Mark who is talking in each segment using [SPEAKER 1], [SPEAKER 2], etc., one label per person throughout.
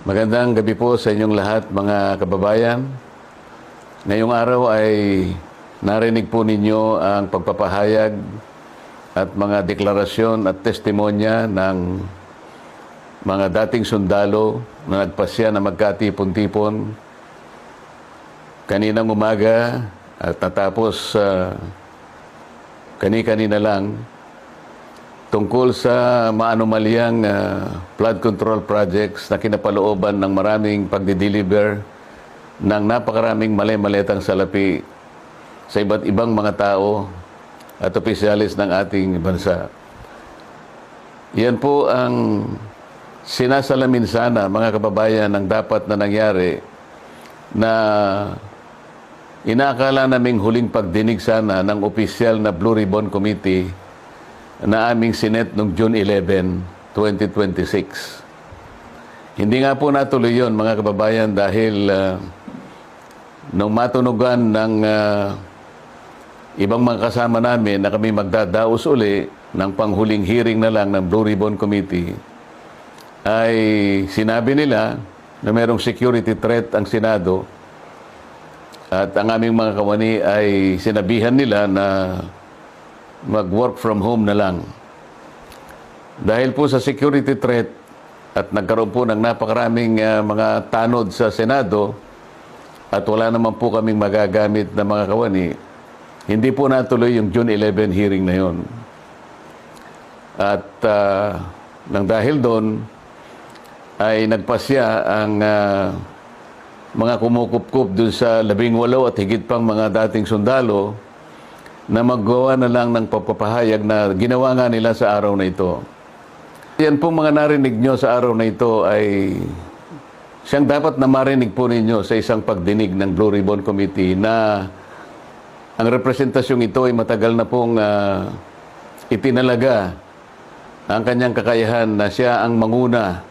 [SPEAKER 1] Magandang gabi po sa inyong lahat, mga kababayan. Ngayong araw ay narinig po ninyo ang pagpapahayag at mga deklarasyon at testimonya ng mga dating sundalo na nagpasya na magkatipon-tipon kaninang umaga at natapos kani-kanina lang tungkol sa maanumalyang flood control projects na kinapalooban ng maraming pagdideliver ng napakaraming mali-malitang salapi sa iba't ibang mga tao at opisyalis ng ating bansa. Yan po ang sinasalamin sana, mga kababayan, ng dapat na nangyari na inaakala naming huling pagdinig sana ng opisyal na Blue Ribbon Committee na aming sinet noong June 11, 2026. Hindi nga po natuloy yun, mga kababayan, dahil nung matunugan ng ibang mga kasama namin na kami magdadaos uli ng panghuling hearing na lang ng Blue Ribbon Committee, ay sinabi nila na mayroong security threat ang Senado at ang aming mga kawani ay sinabihan nila na mag-work from home na lang. Dahil po sa security threat at nagkaroon po ng napakaraming mga tanod sa Senado at wala naman po kaming magagamit na mga kawani, hindi po natuloy yung June 11 hearing na yon. At nang dahil doon ay nagpasya ang mga kumukup-kup dun sa 18 at higit pang mga dating sundalo na maggawa na lang ng pagpapahayag na ginawa nga nila sa araw na ito. Yan po mga narinig nyo sa araw na ito ay siyang dapat na marinig po ninyo sa isang pagdinig ng Blue Ribbon Committee na ang representasyong ito ay matagal na pong itinalaga ang kanyang kakayahan na siya ang manguna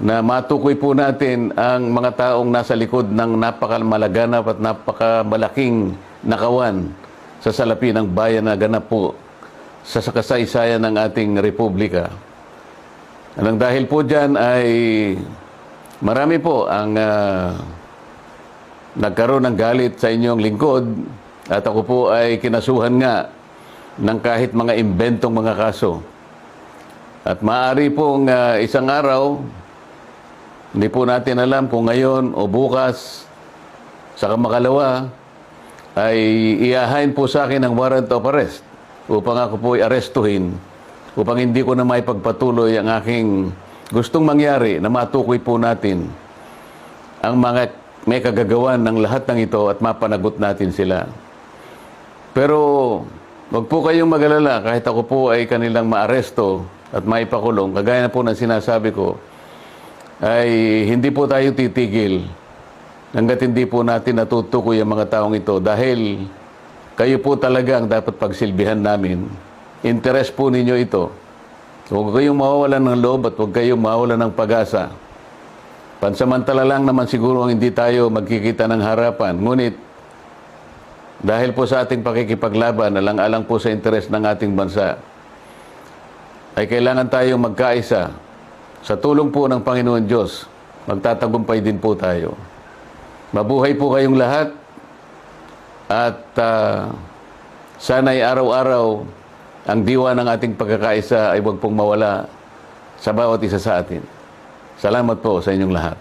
[SPEAKER 1] na matukoy po natin ang mga taong nasa likod ng napakamalaganap at napakamalaking nakawan sa salapi ng bayan na ganap po sa kasaysayan ng ating republika. Nang dahil po dyan ay marami po ang nagkaroon ng galit sa inyong lingkod at ako po ay kinasuhan nga ng kahit mga imbentong mga kaso. At maaari pong isang araw, hindi po natin alam kung ngayon o bukas, sa kamakalawa, ay iahain po sa akin ang warrant of arrest upang ako po ay arestuhin upang hindi ko na maipagpatuloy ang aking gustong mangyari na matukoy po natin ang mga may kagagawan ng lahat ng ito at mapanagot natin sila. Pero wag po kayong mag-alala kahit ako po ay kanilang maaresto at maipakulong, kagaya na po ng sinasabi ko, ay hindi po tayo titigil hanggat hindi po natin natutukoy ang mga taong ito dahil kayo po talaga ang dapat pagsilbihan namin. Interes po ninyo ito. Huwag kayong mawawalan ng loob at huwag kayong mawawalan ng pag-asa. Pansamantala lang naman siguro ang hindi tayo magkikita ng harapan. Ngunit dahil po sa ating pakikipaglaban, alang-alang po sa interes ng ating bansa, ay kailangan tayong magkaisa. Sa tulong po ng Panginoon Diyos, magtatagumpay din po tayo. Mabuhay po kayong lahat at sana'y araw-araw ang diwa ng ating pagkakaisa ay huwag pong mawala sa bawat isa sa atin. Salamat po sa inyong lahat.